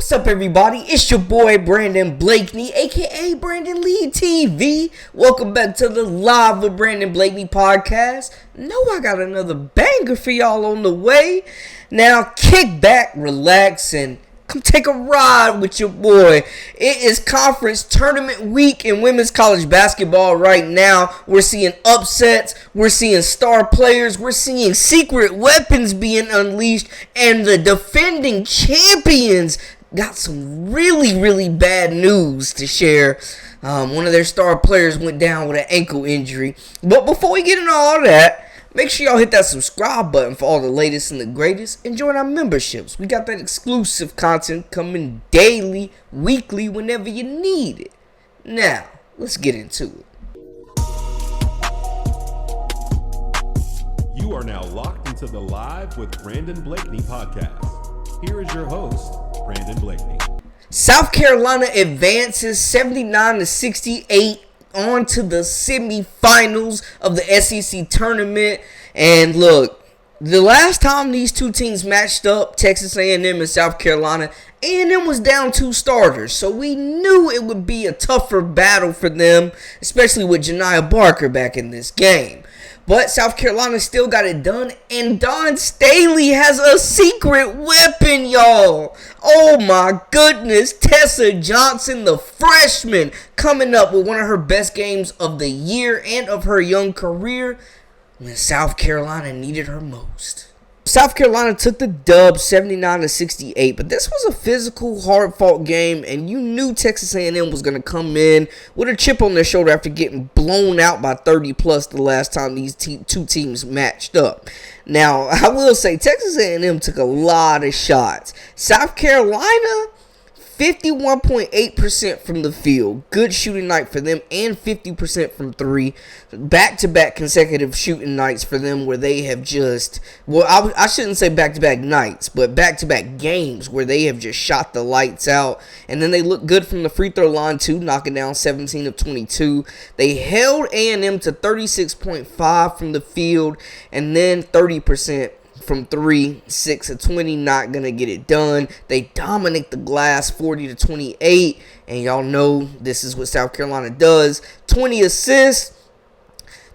What's up, everybody? It's your boy Brandon Blakeney, aka Brandon Lee TV. Welcome back to the Live with Brandon Blakeney podcast. Know I got another banger for y'all on the way. Now kick back, relax, and come take a ride with your boy. It is conference tournament week in women's college basketball right now. We're seeing upsets, we're seeing star players, we're seeing secret weapons being unleashed, and the defending champions got some really bad news to share. One of their star players went down with an ankle injury. But before we get into all that, make sure y'all hit that subscribe button for all the latest and the greatest. And join our memberships. We got that exclusive content coming daily, weekly, whenever you need it. Now, let's get into it. You are now locked into the Live with Brandon Blakeney podcast. Here is your host, Brandon Blakeney. South Carolina advances 79-68 on to the semifinals of the SEC tournament. And look, the last time these two teams matched up, Texas A&M and South Carolina, A&M was down 2 starters. So we knew it would be a tougher battle for them, especially with Janiah Barker back in this game. But South Carolina still got it done, and Dawn Staley has a secret weapon, y'all. Oh my goodness, Tessa Johnson, the freshman, coming up with one of her best games of the year and of her young career when South Carolina needed her most. South Carolina took the dub 79-68, but this was a physical, hard-fought game, and you knew Texas A&M was going to come in with a chip on their shoulder after getting blown out by 30-plus the last time these two teams matched up. Now, I will say, Texas A&M took a lot of shots. South Carolina, 51.8% from the field. Good shooting night for them, and 50% from 3. Back-to-back consecutive shooting nights for them where they have just, well, I shouldn't say back-to-back nights, but back-to-back games where they have just shot the lights out. And then they look good from the free throw line, too, knocking down 17 of 22. They held A&M to 36.5 from the field, and then 30% from 3, 6 of 20, not going to get it done. They dominate the glass 40-28, and y'all know this is what South Carolina does. 20 assists.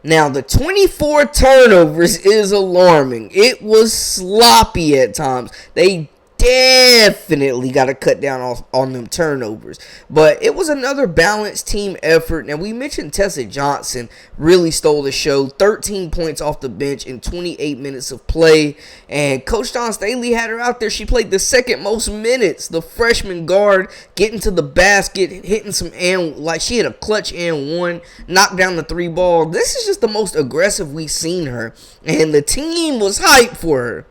Now, the 24 turnovers is alarming. It was sloppy at times. They definitely got to cut down on them turnovers. But it was another balanced team effort. Now, we mentioned Tessa Johnson really stole the show. 13 points off the bench in 28 minutes of play. And Coach Dawn Staley had her out there. She played the second most minutes. The freshman guard getting to the basket, hitting some like she had a clutch and one, knocked down the 3 ball. This is just the most aggressive we've seen her. And the team was hyped for her.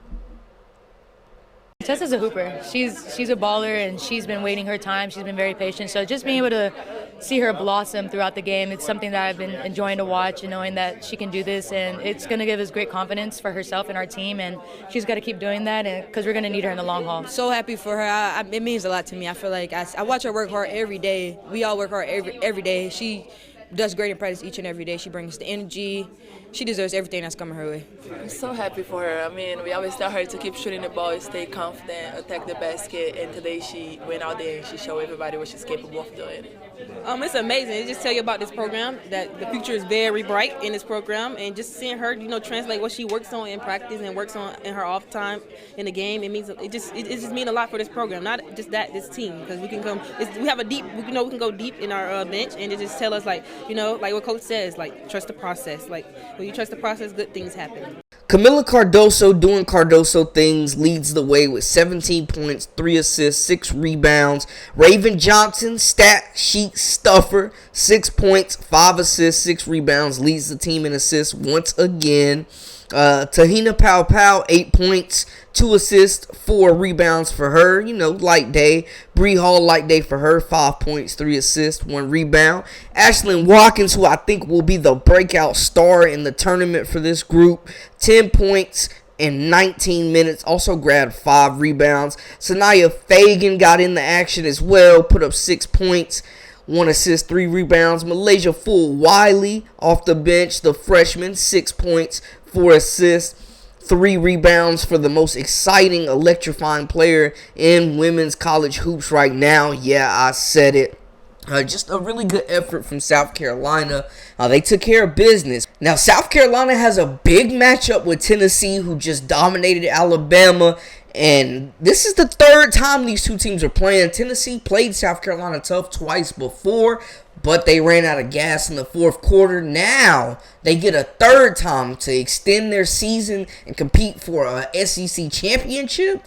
Tessa's a hooper. She's a baller, and she's been waiting her time. She's been very patient. So just being able to see her blossom throughout the game, it's something that I've been enjoying to watch, and knowing that she can do this, and it's going to give us great confidence for herself and our team, and she's got to keep doing that because we're going to need her in the long haul. So happy for her. It means a lot to me. I feel like I watch her work hard every day. We all work hard every day. She does great in practice each and every day. She brings the energy. She deserves everything that's coming her way. I'm so happy for her. I mean, we always tell her to keep shooting the ball, stay confident, attack the basket, and today she went out there and she showed everybody what she's capable of doing. It's amazing. It just tell you about this program, that the future is very bright in this program, and just seeing her, translate what she works on in practice and works on in her off time in the game. It just means a lot for this program, not just this team, because we can go deep in our bench, and it just tell us like what Coach says, like trust the process. Like when you trust the process, good things happen. Camila Cardoso doing Cardoso things leads the way with 17 points, 3 assists, 6 rebounds. Raven Johnson, stat sheet stuffer, 6 points, 5 assists, 6 rebounds, leads the team in assists once again. Tahina Pau, 8 points, 2 assists, 4 rebounds for her. Light day. Bree Hall, light day for her. 5 points, 3 assists, 1 rebound. Ashlyn Watkins, who I think will be the breakout star in the tournament for this group. 10 points in 19 minutes. Also grabbed 5 rebounds. Sanaya Fagan got in the action as well. Put up 6 points. 1 assist, 3 rebounds. Malaysia Full Wiley off the bench, the freshman, 6 points, 4 assists. 3 rebounds for the most exciting, electrifying player in women's college hoops right now. Yeah, I said it. Just a really good effort from South Carolina. They took care of business. Now, South Carolina has a big matchup with Tennessee, who just dominated Alabama. And this is the third time these two teams are playing. Tennessee played South Carolina tough twice before, but they ran out of gas in the fourth quarter. Now, they get a third time to extend their season and compete for a SEC championship.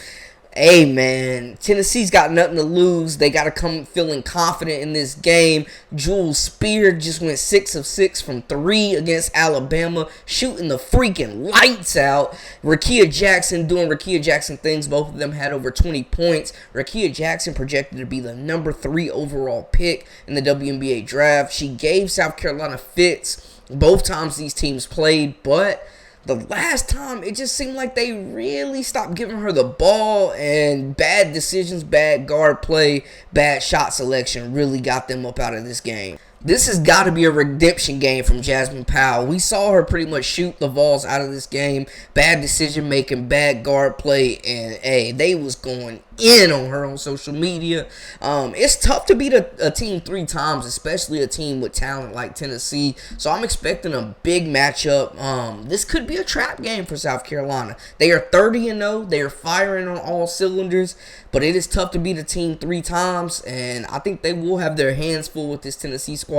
Hey, man, Tennessee's got nothing to lose. They got to come feeling confident in this game. Jules Spear just went 6 of 6 from 3 against Alabama, shooting the freaking lights out. Rakia Jackson doing Rakia Jackson things. Both of them had over 20 points. Rakia Jackson projected to be the number 3 overall pick in the WNBA draft. She gave South Carolina fits both times these teams played, but the last time, it just seemed like they really stopped giving her the ball, and bad decisions, bad guard play, bad shot selection really got them up out of this game. This has got to be a redemption game from Jasmine Powell. We saw her pretty much shoot the Vols out of this game. Bad decision making, bad guard play, and hey, they was going in on her on social media. It's tough to beat a team 3 times, especially a team with talent like Tennessee. So I'm expecting a big matchup. This could be a trap game for South Carolina. They are 30-0. They are firing on all cylinders, but it is tough to beat a team 3 times, and I think they will have their hands full with this Tennessee squad.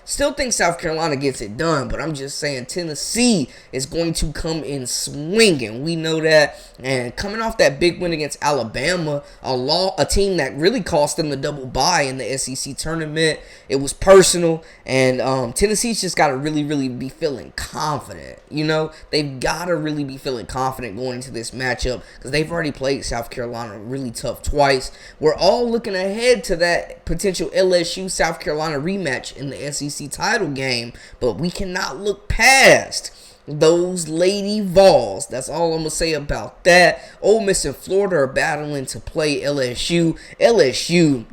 Still think South Carolina gets it done, but I'm just saying Tennessee is going to come in swinging. We know that, and coming off that big win against Alabama, a team that really cost them the double bye in the SEC tournament. It was personal, and Tennessee's just got to really, really be feeling confident. You know, they've got to really be feeling confident going into this matchup because they've already played South Carolina really tough twice. We're all looking ahead to that potential LSU-South Carolina rematch in the SEC title game, but we cannot look past those Lady Vols. That's all I'm going to say about that. Ole Miss and Florida are battling to play LSU. LSU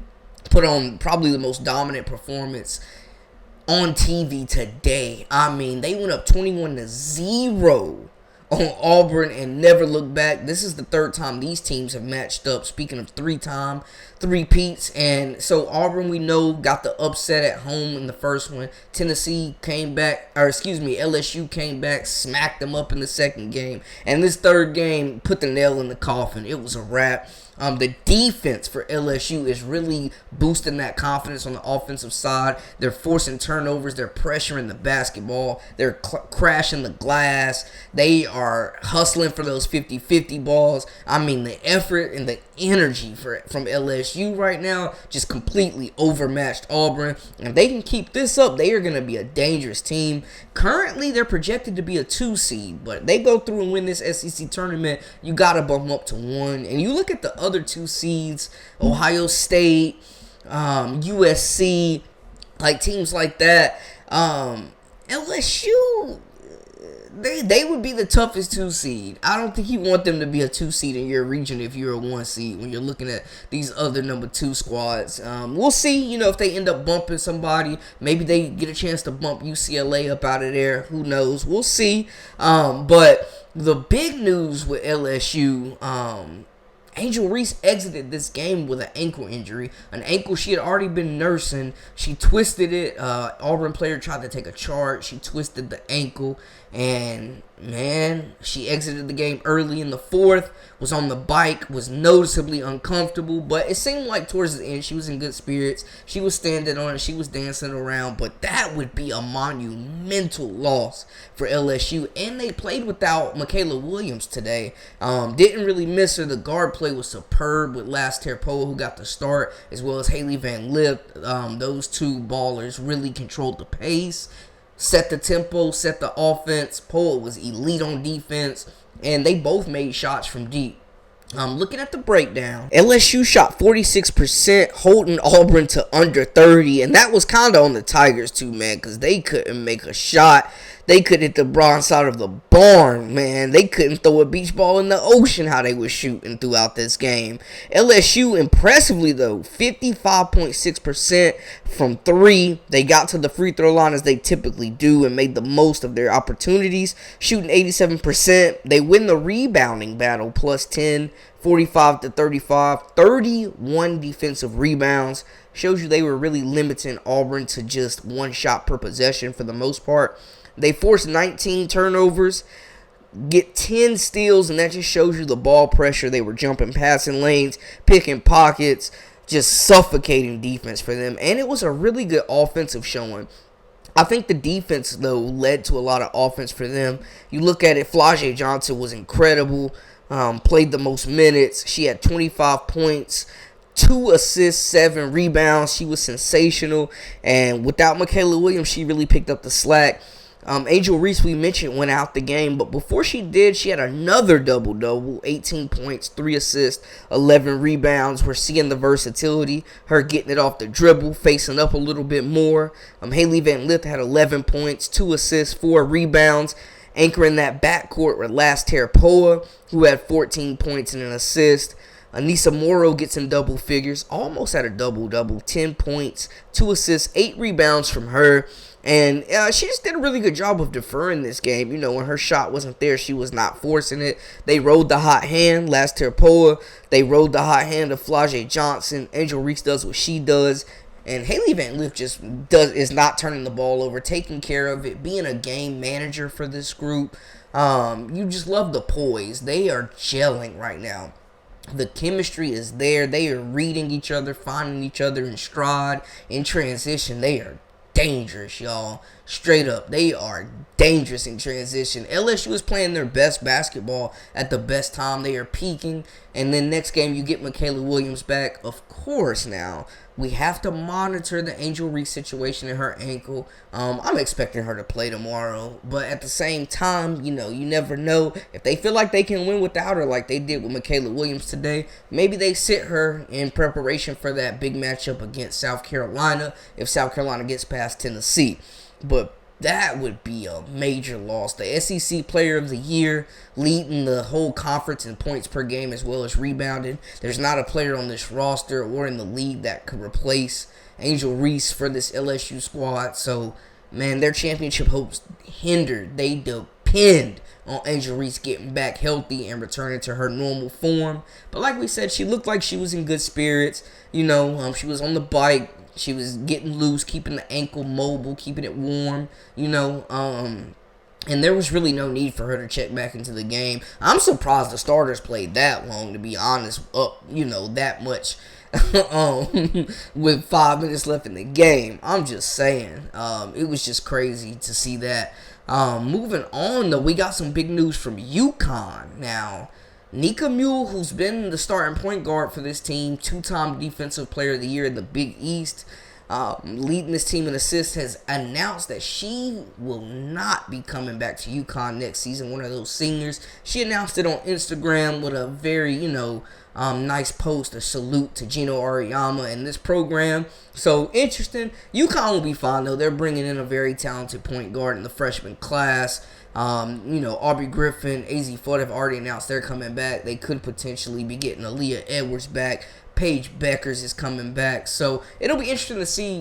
put on probably the most dominant performance on TV today. I mean, they went up 21-0 on Auburn and never looked back. This is the third time these teams have matched up. Speaking of 3-time three-peats, and so Auburn, we know, got the upset at home in the first one. Tennessee came back, LSU came back, smacked them up in the second game, and this third game put the nail in the coffin. It was a wrap. The defense for LSU is really boosting that confidence on the offensive side. They're forcing turnovers. They're pressuring the basketball. They're crashing the glass. They are hustling for those 50-50 balls. I mean, the effort and the energy from LSU right now just completely overmatched Auburn. And if they can keep this up, they are going to be a dangerous team. Currently, they're projected to be a 2 seed, but they go through and win this SEC tournament, you got to bump them up to 1. And you look at the other 2 seeds, Ohio State, USC, like teams like that. LSU, they would be the toughest 2 seed. I don't think you want them to be a 2 seed in your region if you're a 1 seed when you're looking at these other number 2 squads. We'll see, if they end up bumping somebody. Maybe they get a chance to bump UCLA up out of there. Who knows? We'll see. But the big news with LSU, Angel Reese exited this game with an ankle injury. An ankle she had already been nursing. She twisted it. Auburn player tried to take a charge. She twisted the ankle. And, man, she exited the game early in the fourth. Was on the bike. Was noticeably uncomfortable. But it seemed like towards the end she was in good spirits. She was standing on it. She was dancing around. But that would be a monumental loss for LSU. And they played without Michaela Williams today. Didn't really miss her. The guard play was superb with Laster Poe, who got the start, as well as Haley Van Lip. Those 2 ballers really controlled the pace, set the tempo, set the offense. Poe was elite on defense, and they both made shots from deep. Looking at the breakdown, LSU shot 46%, holding Auburn to under 30, and that was kind of on the Tigers too, man, because they couldn't make a shot. They could hit the bronze side of the barn, man. They couldn't throw a beach ball in the ocean how they was shooting throughout this game. LSU, impressively though, 55.6% from 3. They got to the free throw line as they typically do and made the most of their opportunities, shooting 87%. They win the rebounding battle, plus 10, 45 to 35, 31 defensive rebounds. Shows you they were really limiting Auburn to just one shot per possession for the most part. They forced 19 turnovers, get 10 steals, and that just shows you the ball pressure. They were jumping passing lanes, picking pockets, just suffocating defense for them. And it was a really good offensive showing. I think the defense, though, led to a lot of offense for them. You look at it, Flau'jae Johnson was incredible, played the most minutes. She had 25 points. 2 assists, 7 rebounds. She was sensational. And without Michaela Williams, she really picked up the slack. Angel Reese, we mentioned, went out the game. But before she did, she had another double-double. 18 points, 3 assists, 11 rebounds. We're seeing the versatility. Her getting it off the dribble, facing up a little bit more. Haley Van Lith had 11 points, 2 assists, 4 rebounds. Anchoring that backcourt were Las Terpoa, who had 14 points and an assist. Anissa Morrow gets in double figures, almost had a double-double, 10 points, 2 assists, 8 rebounds from her. And she just did a really good job of deferring this game. You know, when her shot wasn't there, she was not forcing it. They rode the hot hand, Las Terpoa. They rode the hot hand of Flau'jae Johnson. Angel Reese does what she does. And Haley Van Lith just is not turning the ball over, taking care of it, being a game manager for this group. You just love the poise. They are gelling right now. The chemistry is there. They are reading each other, finding each other in stride, in transition. They are dangerous, y'all. Straight up, they are dangerous in transition. LSU is playing their best basketball at the best time. They are peaking. And then next game, you get Michaela Williams back. Of course, now, we have to monitor the Angel Reese situation in her ankle. I'm expecting her to play tomorrow. But at the same time, you know, you never know. If they feel like they can win without her like they did with Michaela Williams today, maybe they sit her in preparation for that big matchup against South Carolina if South Carolina gets past Tennessee. But that would be a major loss. The SEC Player of the Year, leading the whole conference in points per game as well as rebounding. There's not a player on this roster or in the league that could replace Angel Reese for this LSU squad. So, man, their championship hopes hindered. They depend on Angel Reese getting back healthy and returning to her normal form. But like we said, she looked like she was in good spirits. You know, she was on the bike. She was getting loose, keeping the ankle mobile, keeping it warm, you know, and there was really no need for her to check back into the game. I'm surprised the starters played that long, to be honest, that much with 5 minutes left in the game. I'm just saying, it was just crazy to see that. Moving on, though, we got some big news from Yukon. Now, Nika Mule, who's been the starting point guard for this team, 2-time Defensive Player of the Year in the Big East, leading this team in assists, has announced that she will not be coming back to Yukon next season, one of those seniors. She announced it on Instagram with a very, nice post, a salute to Gino Ariyama and this program. So, interesting. Yukon will be fine, though. They're bringing in a very talented point guard in the freshman class. Aubrey Griffin, AZ Flood have already announced they're coming back. They could potentially be getting Aaliyah Edwards back. Paige Beckers is coming back. So it'll be interesting to see,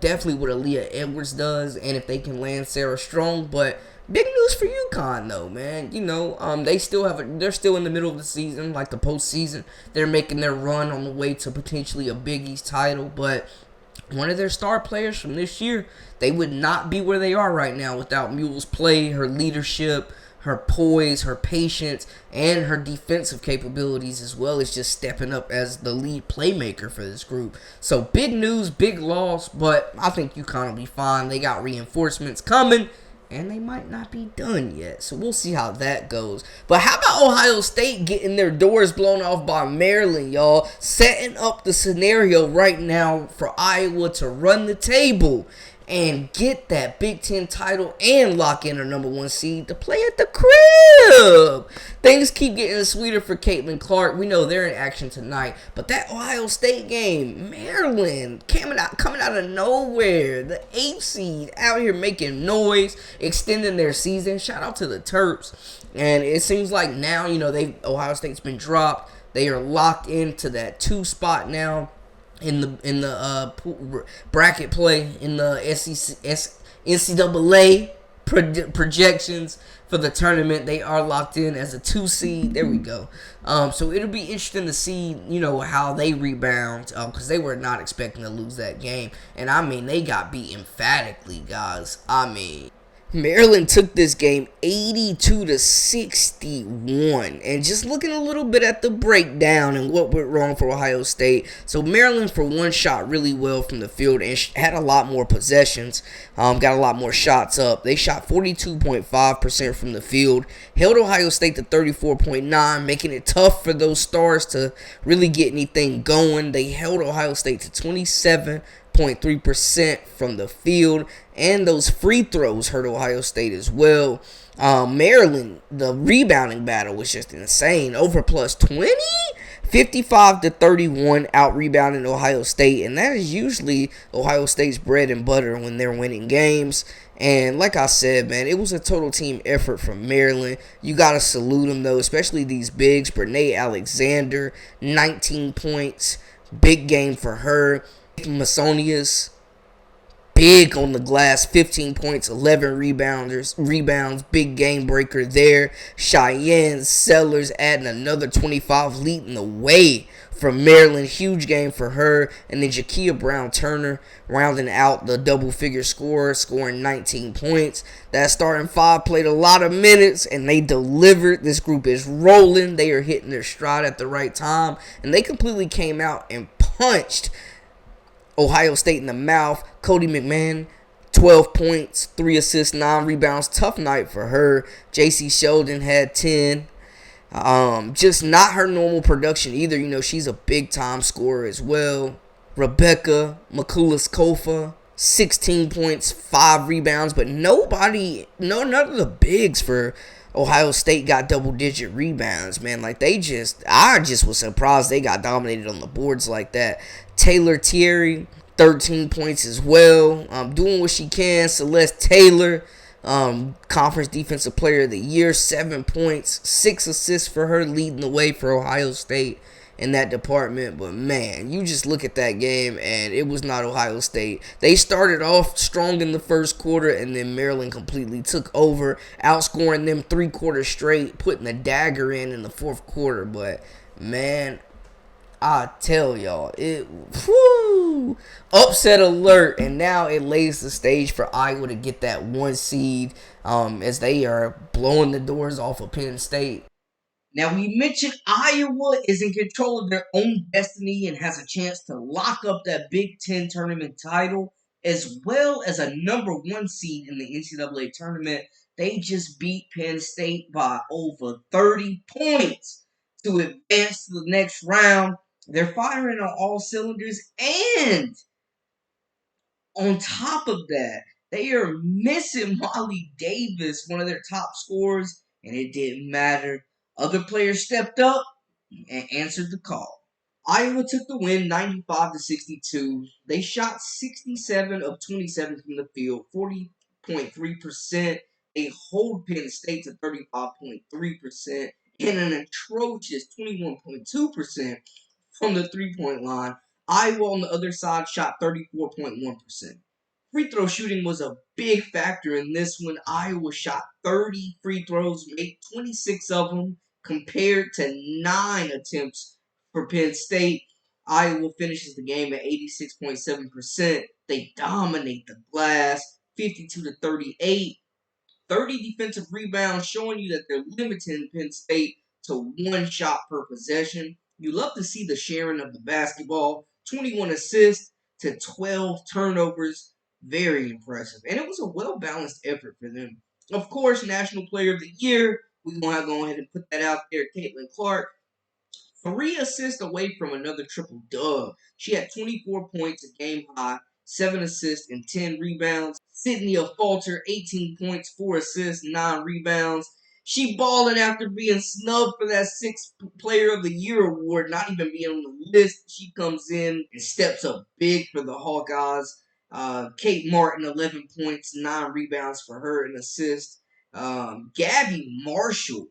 definitely what Aaliyah Edwards does and if they can land Sarah Strong. But big news for UConn, though, man. They're still in the middle of the season, like the postseason. They're making their run on the way to potentially a Big East title, but one of their star players from this year, they would not be where they are right now without Mule's play, her leadership, her poise, her patience, and her defensive capabilities, as well as just stepping up as the lead playmaker for this group. So big news, big loss, but I think UConn will be fine. They got reinforcements coming, and they might not be done yet. So we'll see how that goes. But how about Ohio State getting their doors blown off by Maryland, y'all? Setting up the scenario right now for Iowa to run the table. and get that Big Ten title and lock in her number 1 seed to play at the crib. Things keep getting sweeter for Caitlin Clark. We know they're in action tonight, but that Ohio State game, Maryland coming out of nowhere, the 8th seed out here making noise, extending their season. Shout out to the Terps. And it seems like now, Ohio State's been dropped. They are locked into that 2 spot now in the bracket play in the NCAA projections for the tournament. They are locked in as a 2 seed. There we go. So it'll be interesting to see, how they rebound, because they were not expecting to lose that game. And I mean, they got beat emphatically, guys. Maryland took this game 82-61. And just looking a little bit at the breakdown and what went wrong for Ohio State. So Maryland, for one, shot really well from the field and had a lot more possessions. Got a lot more shots up. They shot 42.5% from the field. Held Ohio State to 34.9, making it tough for those stars to really get anything going. They held Ohio State to 27.3% from the field, and those free throws hurt Ohio State as well. Maryland, the rebounding battle was just insane. Over plus 20, 55-31 out rebounding Ohio State, and that is usually Ohio State's bread and butter when they're winning games. And like I said, man, it was a total team effort from Maryland. You got to salute them, though, especially these bigs. Brene Alexander, 19 points. Big game for her. Masonius, big on the glass, 15 points, 11 rebounds, big game breaker there. Cheyenne Sellers adding another 25, leading the way from Maryland. Huge game for her. And then Jakia Brown-Turner rounding out the double-figure score, scoring 19 points. That starting 5 played a lot of minutes, and they delivered. This group is rolling. They are hitting their stride at the right time, and they completely came out and punched Ohio State in the mouth. Cody McMahon, 12 points, 3 assists, 9 rebounds. Tough night for her. JC Sheldon had 10. Just not her normal production either. She's a big-time scorer as well. Rebecca Makulas-Kofa, 16 points, 5 rebounds. But none of the bigs for Ohio State got double-digit rebounds, man. I just was surprised they got dominated on the boards like that. Taylor Thierry, 13 points as well. Doing what she can. Celeste Taylor, Conference Defensive Player of the Year, 7 points, 6 assists for her, leading the way for Ohio State in that department. But man, you just look at that game and it was not Ohio State. They started off strong in the first quarter, and then Maryland completely took over, outscoring them 3 quarters straight, putting a dagger in the fourth quarter. But man, I tell y'all, upset alert, and now it lays the stage for Iowa to get that 1 seed as they are blowing the doors off of Penn State. Now, we mentioned Iowa is in control of their own destiny and has a chance to lock up that Big Ten tournament title, as well as a number 1 seed in the NCAA tournament. They just beat Penn State by over 30 points to advance to the next round. They're firing on all cylinders, and on top of that, they are missing Molly Davis, one of their top scorers, and it didn't matter. Other players stepped up and answered the call. Iowa took the win 95-62. They shot 67 of 27 from the field, 40.3%. They hold Penn State to 35.3% and an atrocious 21.2% from the three-point line. Iowa on the other side shot 34.1%. Free throw shooting was a big factor in this one. Iowa shot 30 free throws, made 26 of them, compared to 9 attempts for Penn State. Iowa finishes the game at 86.7%. They dominate the glass, 52-38. 30 defensive rebounds, showing you that they're limiting Penn State to 1 shot per possession. You love to see the sharing of the basketball. 21 assists to 12 turnovers. Very impressive. And it was a well-balanced effort for them. Of course, National Player of the Year, we want to go ahead and put that out there. Caitlin Clark, 3 assists away from another triple-dub. She had 24 points, a game high, 7 assists, and 10 rebounds. Sydney Falter, 18 points, 4 assists, 9 rebounds. She balling after being snubbed for that 6th Player of the Year award, not even being on the list. She comes in and steps up big for the Hawkeyes. Kate Martin, 11 points, 9 rebounds for her, and assist. Gabby Marshall,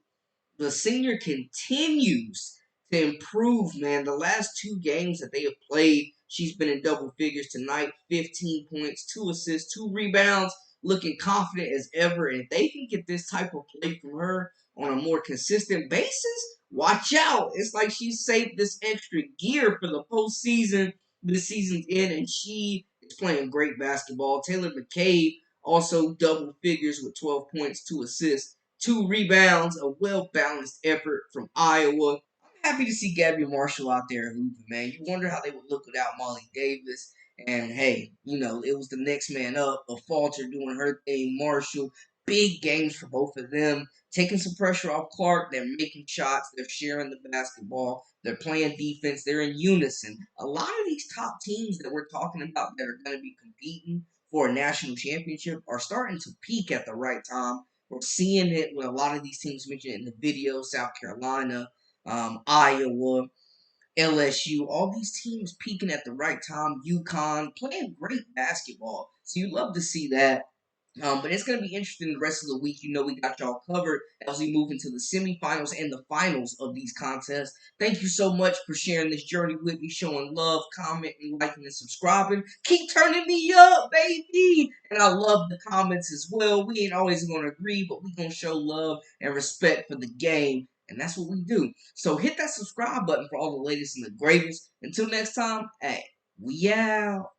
the senior, continues to improve, man. The last 2 games that they have played, she's been in double figures tonight. 15 points, 2 assists, 2 rebounds, looking confident as ever. And if they can get this type of play from her on a more consistent basis, watch out. It's like she saved this extra gear for the postseason. This season's in, and she is playing great basketball. Taylor McCabe also double figures with 12 points, 2 assists, 2 rebounds, a well-balanced effort from Iowa. I'm happy to see Gabby Marshall out there hooping, man. You wonder how they would look without Molly Davis. And, hey, it was the next man up. A Falter doing her thing. Marshall, big games for both of them. Taking some pressure off Clark. They're making shots. They're sharing the basketball. They're playing defense. They're in unison. A lot of these top teams that we're talking about that are going to be competing for a national championship are starting to peak at the right time. We're seeing it with a lot of these teams mentioned in the video. South Carolina, Iowa, LSU, all these teams peaking at the right time. Yukon playing great basketball. So you love to see that. But it's going to be interesting the rest of the week. We got y'all covered as we move into the semifinals and the finals of these contests. Thank you so much for sharing this journey with me, showing love, commenting, liking, and subscribing. Keep turning me up, baby! And I love the comments as well. We ain't always going to agree, but we going to show love and respect for the game. And that's what we do. So hit that subscribe button for all the latest and the greatest. Until next time, hey, we out.